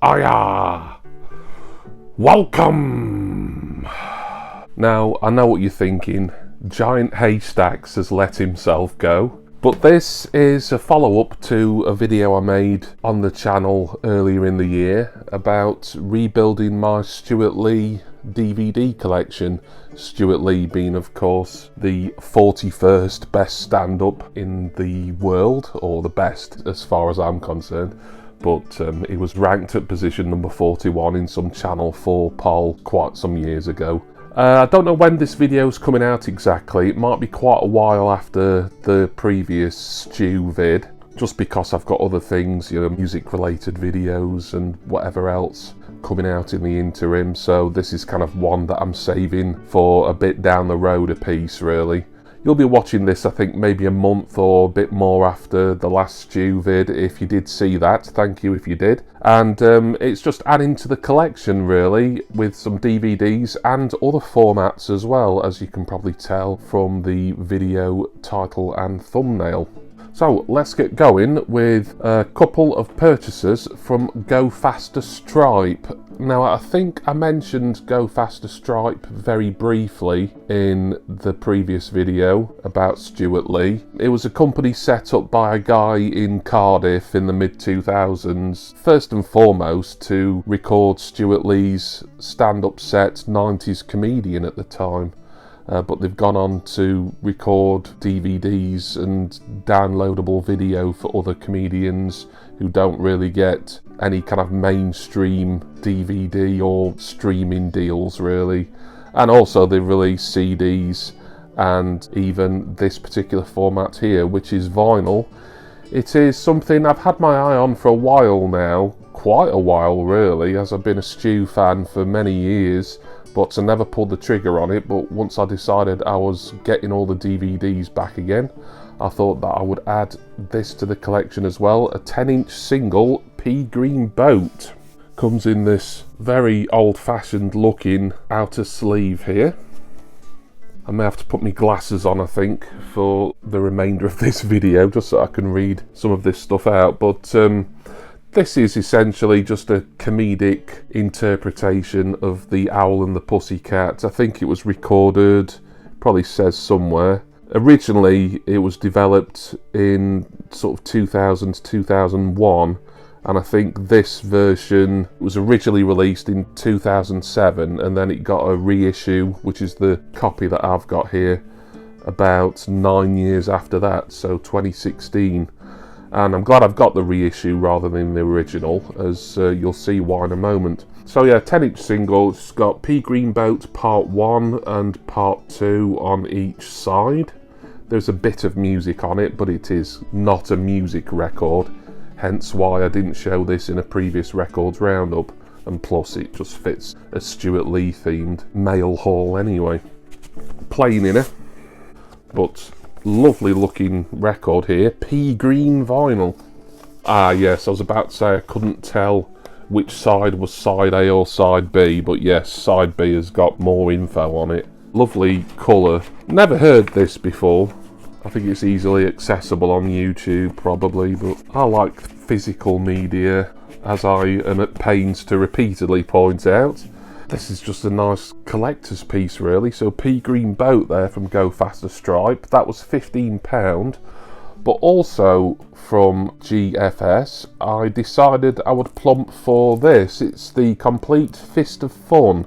Aya! Welcome! Now, I know what you're thinking. Giant Haystacks has let himself go. But this is a follow-up to a video I made on the channel earlier in the year about rebuilding my Stewart Lee DVD collection. Stewart Lee being, of course, the 41st best stand-up in the world, or the best as far as I'm concerned. But he was ranked at position number 41 in some Channel 4 poll quite some years ago. I don't know when this video's coming out exactly. It might be quite a while after the previous Stew vid, just because I've got other things, music related videos and whatever else coming out in the interim. So this is kind of one that I'm saving for a bit down the road a piece, really. You'll be watching this, I think, maybe a month or a bit more after the last Stew vid. If you did see that, thank you if you did. And it's just adding to the collection, really, with some DVDs and other formats as well, as you can probably tell from the video title and thumbnail. So let's get going with a couple of purchases from Go Faster Stripe. Now, I think I mentioned Go Faster Stripe very briefly in the previous video about Stewart Lee. It was a company set up by a guy in Cardiff in the mid-2000s, first and foremost to record Stewart Lee's stand-up set 90s Comedian at the time. But they've gone on to record DVDs and downloadable video for other comedians who don't really get any kind of mainstream DVD or streaming deals, really. And also they release CDs and even this particular format here, which is vinyl. It is something I've had my eye on for a while now, quite a while really, as I've been a Stew fan for many years. But I never pulled the trigger on it. But once I decided I was getting all the DVDs back again, I thought that I would add this to the collection as well. A 10-inch single pea green boat. Comes in this very old-fashioned looking outer sleeve here. I may have to put my glasses on, I think, for the remainder of this video, just so I can read some of this stuff out. But this is essentially just a comedic interpretation of The Owl and the Pussycat. I think it was recorded, probably says somewhere. Originally, it was developed in sort of 2000 to 2001, and I think this version was originally released in 2007, and then it got a reissue, which is the copy that I've got here, about 9 years after that, so 2016. And I'm glad I've got the reissue rather than the original, as you'll see why in a moment. So yeah, 10-inch single. It's got Pea Green Boat Part 1 and Part 2 on each side. There's a bit of music on it, but it is not a music record, hence why I didn't show this in a previous records roundup. And plus it just fits a Stewart Lee themed mail haul anyway. Plain inner, but lovely looking record here. Pea green vinyl. Ah yes, I was about to say I couldn't tell which side was side A or side B, but yes, side B has got more info on it. Lovely colour. Never heard this before. I think it's easily accessible on YouTube probably, but I like physical media, as I am at pains to repeatedly point out. This is just a nice collector's piece really. So Pea Green Boat there from Go Faster Stripe, that was £15. But also from GFS, I decided I would plump for this. It's the complete Fist of Fun.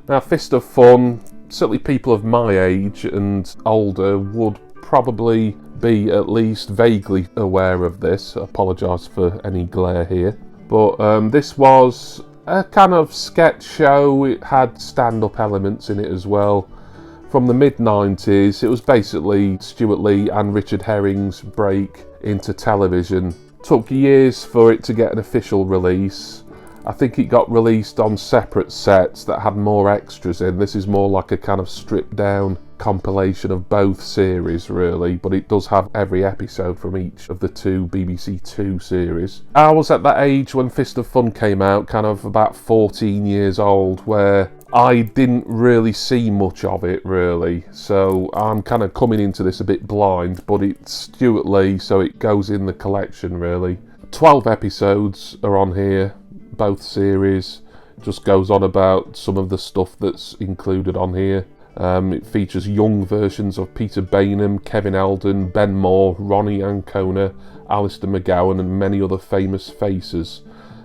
Now Fist of Fun, certainly people of my age and older would probably be at least vaguely aware of this. I apologise for any glare here. But this was a kind of sketch show. It had stand-up elements in it as well. From the mid-90s, it was basically Stewart Lee and Richard Herring's break into television. Took years for it to get an official release. I think it got released on separate sets that had more extras in. This is more like a kind of stripped down compilation of both series really, but it does have every episode from each of the two BBC Two series. I was at that age when Fist of Fun came out, kind of about 14 years old, where I didn't really see much of it really, so I'm kind of coming into this a bit blind, but it's Stewart Lee, so it goes in the collection really. 12 episodes are on here, both series. Just goes on about some of the stuff that's included on here. It features young versions of Peter Bainham, Kevin Eldon, Ben Moore, Ronnie Ancona, Alistair McGowan and many other famous faces.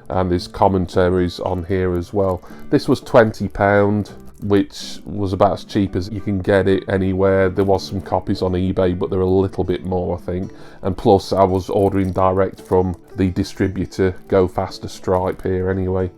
And there's commentaries on here as well. This was £20, which was about as cheap as you can get it anywhere. There was some copies on eBay, but they're a little bit more, I think. And plus I was ordering direct from the distributor Go Faster Stripe here anyway,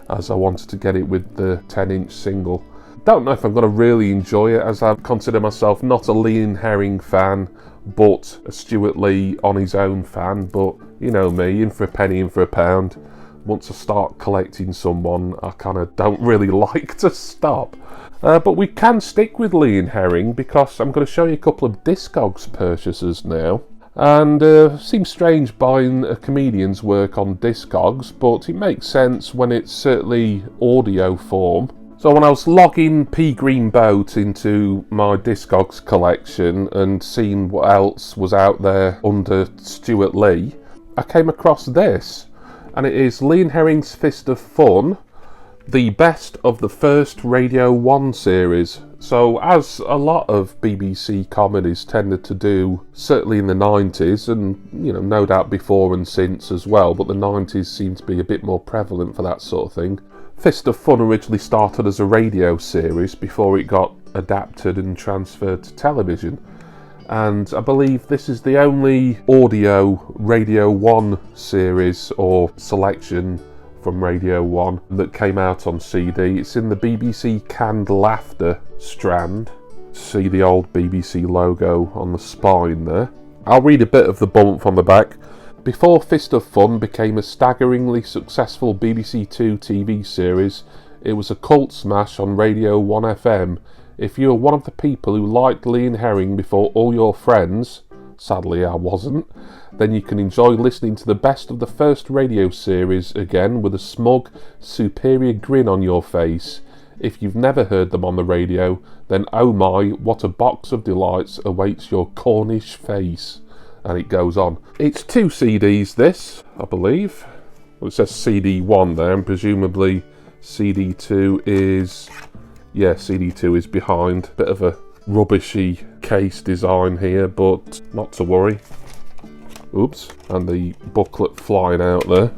as I wanted to get it with the 10-inch single. Don't know if I'm going to really enjoy it, as I consider myself not a Leon Herring fan, but a Stewart Lee on his own fan. But you know me, in for a penny, in for a pound. Once I start collecting someone, I kind of don't really like to stop. But we can stick with Leon Herring, because I'm going to show you a couple of Discogs purchases now. And seems strange buying a comedian's work on Discogs, but it makes sense when it's certainly audio form. So when I was logging P Green Boat into my Discogs collection and seeing what else was out there under Stewart Lee, I came across this. And it is Leon Herring's Fist of Fun, the best of the first Radio 1 series. So as a lot of BBC comedies tended to do, certainly in the 90s, and you know, no doubt before and since as well, but the 90s seemed to be a bit more prevalent for that sort of thing. Fist of Fun originally started as a radio series before it got adapted and transferred to television. And I believe this is the only audio Radio 1 series or selection from Radio 1 that came out on CD. It's in the BBC Canned Laughter strand. See the old BBC logo on the spine there. I'll read a bit of the bump on the back. Before Fist of Fun became a staggeringly successful BBC Two TV series, it was a cult smash on Radio 1 FM. If you were one of the people who liked Leon Herring before all your friends, sadly I wasn't, then you can enjoy listening to the best of the first radio series again with a smug, superior grin on your face. If you've never heard them on the radio, then oh my, what a box of delights awaits your Cornish face. And it goes on. It's 2 CDs this, I believe. Well, it says CD1 there, and presumably CD2 is... yeah, CD2 is behind. Bit of a rubbishy case design here, but not to worry. Oops, and the booklet flying out there.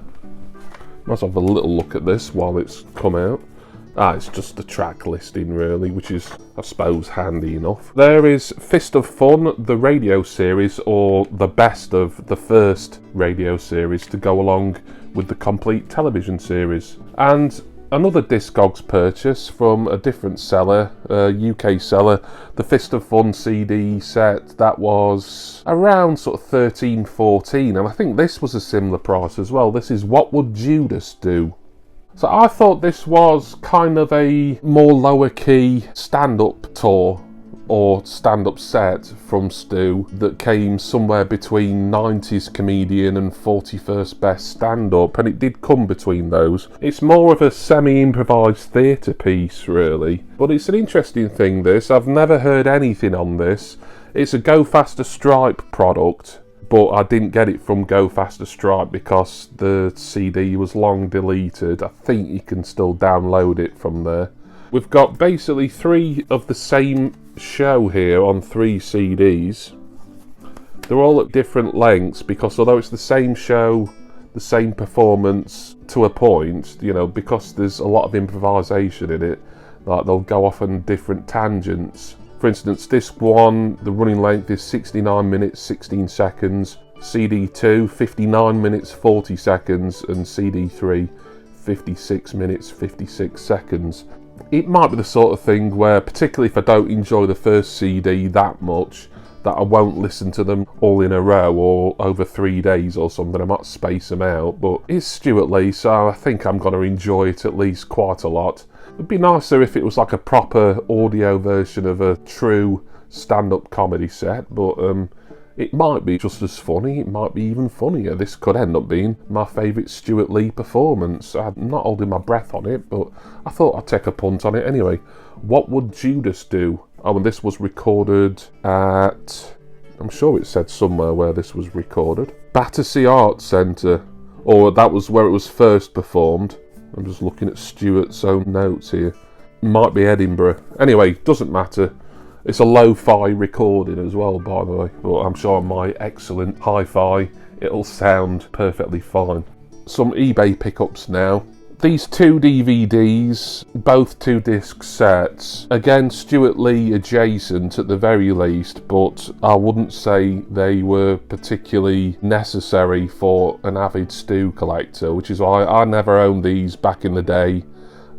Let's have a little look at this while it's come out. It's just the track listing really, which is, I suppose, handy enough. There is Fist of Fun, the radio series, or the best of the first radio series to go along with the complete television series. And another Discogs purchase from a different seller, a UK seller, the Fist of Fun CD set, that was around sort of 13, 14, and I think this was a similar price as well. This is What Would Judas Do? So I thought this was kind of a more lower key stand-up tour or stand-up set from Stu that came somewhere between 90s comedian and 41st best stand-up, and it did come between those. It's more of a semi-improvised theatre piece really, but it's an interesting thing this. I've never heard anything on this. It's a Go Faster Stripe product, but I didn't get it from Go Faster Stripe because the CD was long deleted. I think you can still download it from there. We've got basically 3 of the same show here on 3 CDs. They're all at different lengths because although it's the same show, the same performance to a point, you know, because there's a lot of improvisation in it, like they'll go off on different tangents. For instance, disc 1, the running length is 69 minutes 16 seconds, CD 2 59 minutes 40 seconds, and CD 3 56 minutes 56 seconds. It might be the sort of thing where, particularly if I don't enjoy the first CD that much, that I won't listen to them all in a row or over 3 days or something. I might space them out, but it's Stewart Lee, so I think I'm going to enjoy it at least quite a lot. It'd be nicer if it was like a proper audio version of a true stand-up comedy set, but it might be just as funny, it might be even funnier. This could end up being my favourite Stewart Lee performance. I'm not holding my breath on it, but I thought I'd take a punt on it anyway. What Would Judas Do? Oh, and this was recorded at... I'm sure it said somewhere where this was recorded. Battersea Arts Centre, or that was where it was first performed. I'm just looking at Stewart's own notes here. Might be Edinburgh. Anyway, doesn't matter. It's a lo-fi recording as well, by the way, but I'm sure on my excellent hi-fi it'll sound perfectly fine. Some eBay pickups now. These two DVDs, both 2-disc sets, again Stewart Lee adjacent at the very least, but I wouldn't say they were particularly necessary for an avid Stew collector, which is why I never owned these back in the day,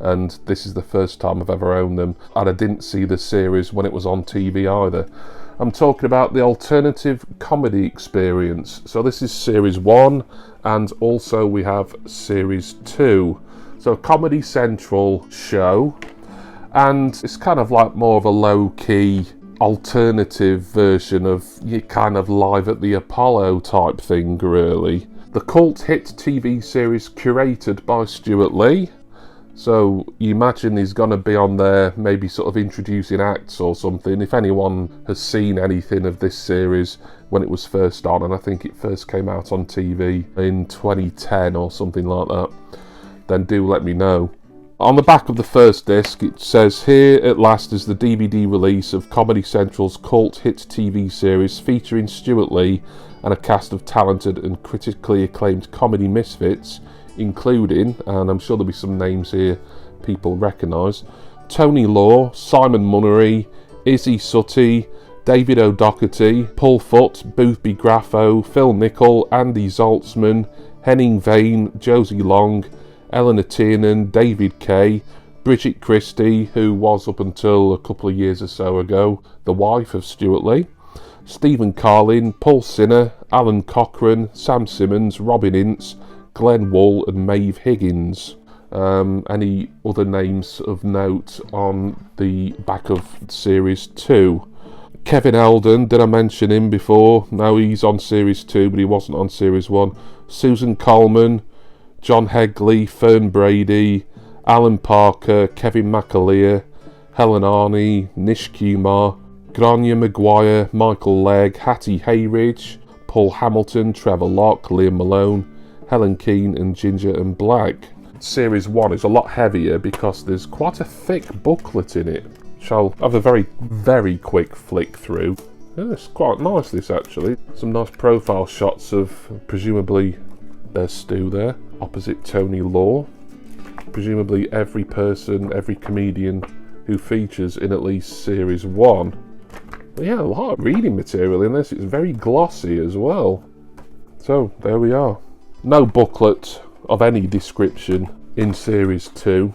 and this is the first time I've ever owned them, and I didn't see the series when it was on TV either. I'm talking about the alternative comedy experience. So this is series 1, and also we have series 2. So Comedy Central show, and it's kind of like more of a low-key alternative version of your kind of Live at the Apollo type thing, really. The cult hit TV series curated by Stewart Lee. So you imagine he's going to be on there maybe sort of introducing acts or something. If anyone has seen anything of this series when it was first on, and I think it first came out on TV in 2010 or something like that, then do let me know. On the back of the first disc it says, "Here at last is the DVD release of Comedy Central's cult hit TV series featuring Stewart Lee and a cast of talented and critically acclaimed comedy misfits, including," and I'm sure there'll be some names here people recognise, "Tony Law, Simon Munnery, Izzy Suttie, David O'Doherty, Paul Foote, Boothby Graffo, Phil Nichol, Andy Zaltzman, Henning Vane, Josie Long, Eleanor Tiernan, David Kay, Bridget Christie, who was up until a couple of years or so ago the wife of Stewart Lee, Stephen Carlin, Paul Sinner, Alan Cochrane, Sam Simmons, Robin Ince, Glenn Wall and Maeve Higgins. Any other names of note on the back of series 2? Kevin Eldon, did I mention him before? No, he's on series 2, but he wasn't on series 1. Susan Coleman, John Hegley, Fern Brady, Alan Parker, Kevin McAleer, Helen Arney, Nish Kumar, Grania Maguire, Michael Legg, Hattie Hayridge, Paul Hamilton, Trevor Locke, Liam Malone, Helen Keane and Ginger and Black. Series 1 is a lot heavier because there's quite a thick booklet in it. Shall have a very, very quick flick through. Yeah, it's quite nice, this actually. Some nice profile shots of presumably there's Stu there, opposite Tony Law. Presumably every person, every comedian who features in at least series 1. But yeah, a lot of reading material in this. It's very glossy as well. So there we are. No booklet of any description in series 2.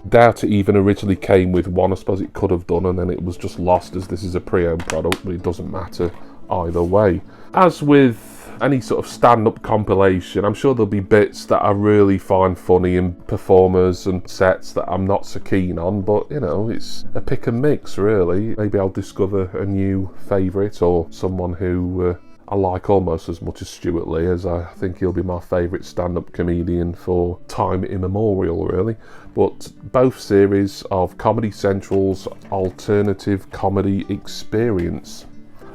Doubt it even originally came with one. I suppose it could have done, and then it was just lost as this is a pre-owned product, but it doesn't matter either way. As with any sort of stand-up compilation, I'm sure there'll be bits that I really find funny and performers and sets that I'm not so keen on, but you know, it's a pick and mix really. Maybe I'll discover a new favourite or someone who I like almost as much as Stewart Lee, as I think he'll be my favourite stand-up comedian for time immemorial really. But both series of Comedy Central's alternative comedy experience.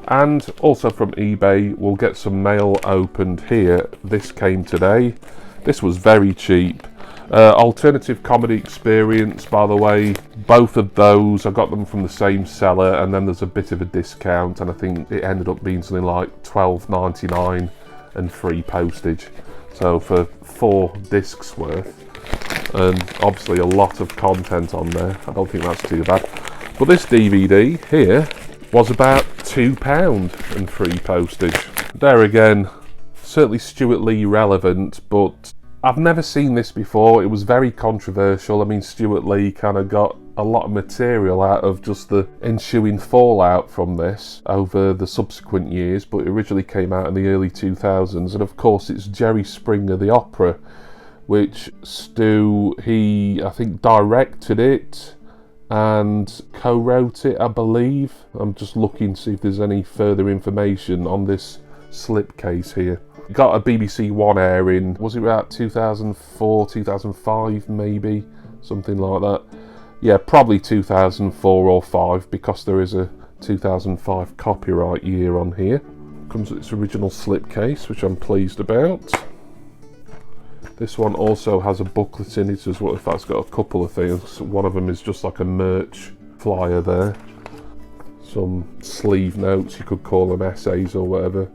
And also from eBay, we'll get some mail opened here. This came today. This was very cheap. Alternative comedy experience, by the way, both of those, I got them from the same seller, and then there's a bit of a discount, and I think it ended up being something like $12.99 and free postage. So for 4 discs worth, and obviously a lot of content on there. I don't think that's too bad. But this DVD here was about £2 and free postage. There again, certainly Stewart Lee relevant, but I've never seen this before. It was very controversial. I mean, Stewart Lee kind of got a lot of material out of just the ensuing fallout from this over the subsequent years, but it originally came out in the early 2000s, and of course it's Jerry Springer the Opera, which Stu, I think directed it and co-wrote it, I believe. I'm just looking to see if there's any further information on this slipcase here. It got a BBC One airing, was it about 2004, 2005 maybe? Something like that. Yeah, probably 2004 or 5, because there is a 2005 copyright year on here. Comes with its original slipcase, which I'm pleased about. This one also has a booklet in it as well. In fact, it's got a couple of things. One of them is just like a merch flyer there. Some sleeve notes, you could call them essays or whatever.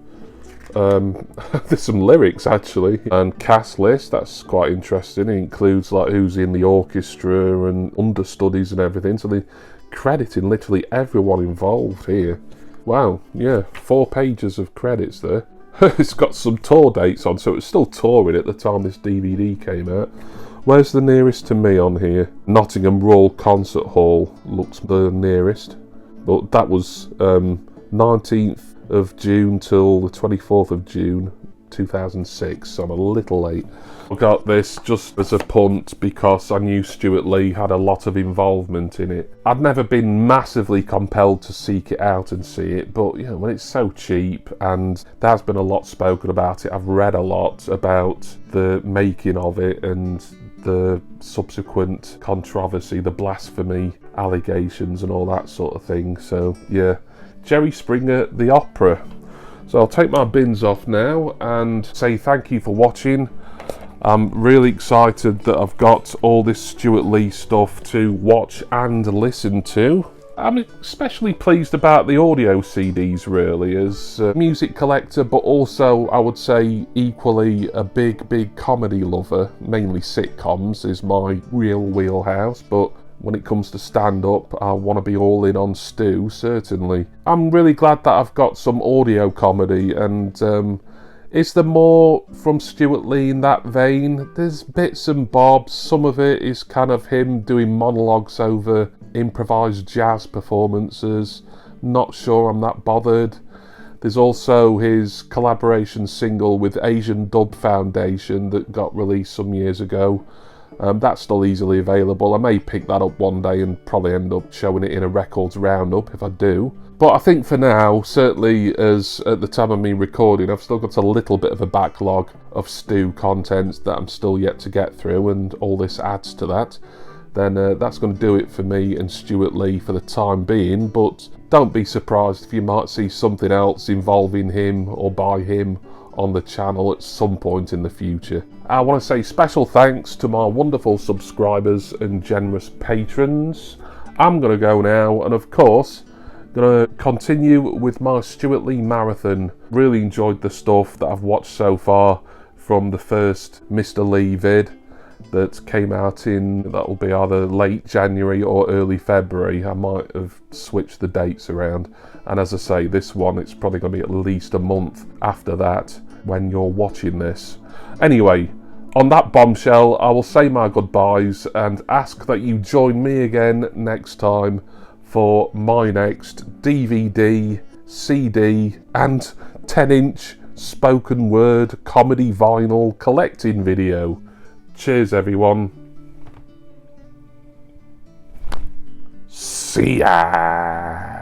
There's some lyrics actually, and cast list. That's quite interesting. It includes like who's in the orchestra and understudies and everything. So they're crediting literally everyone involved here. Wow, yeah, 4 pages of credits there. It's got some tour dates on, so it was still touring at the time this DVD came out. Where's the nearest to me on here? Nottingham Royal Concert Hall looks the nearest, but that was 19th of June till the 24th of June 2006, so I'm a little late. I got this just as a punt because I knew Stewart Lee had a lot of involvement in it. I'd never been massively compelled to seek it out and see it, but you know, when it's so cheap, and there's been a lot spoken about it, I've read a lot about the making of it and the subsequent controversy, the blasphemy allegations and all that sort of thing. So yeah, Jerry Springer the Opera. So I'll take my bins off now and say thank you for watching. I'm really excited that I've got all this Stewart Lee stuff to watch and listen to. I'm especially pleased about the audio CDs really, as a music collector, but also I would say equally a big comedy lover. Mainly sitcoms is my real wheelhouse, but when it comes to stand-up, I want to be all in on Stu, certainly. I'm really glad that I've got some audio comedy, and is there more from Stewart Lee in that vein? There's bits and bobs. Some of it is kind of him doing monologues over improvised jazz performances. Not sure I'm that bothered. There's also his collaboration single with Asian Dub Foundation that got released some years ago. That's still easily available. I may pick that up one day and probably end up showing it in a records roundup if I do. But I think for now, certainly as at the time of me recording, I've still got a little bit of a backlog of Stu content that I'm still yet to get through, and all this adds to that. Then that's going to do it for me and Stewart Lee for the time being, but don't be surprised if you might see something else involving him or by him on the channel at some point in the future. I want to say special thanks to my wonderful subscribers and generous patrons. I'm going to go now, and of course going to continue with my Stewart Lee marathon. Really enjoyed the stuff that I've watched so far from the first Mr. Lee vid that came out in, that'll be either late January or early February. I might have switched the dates around, and as I say, this one, it's probably going to be at least a month after that when you're watching this. Anyway, on that bombshell, I will say my goodbyes and ask that you join me again next time for my next DVD, CD and 10-inch spoken word comedy vinyl collecting video. Cheers everyone. See ya!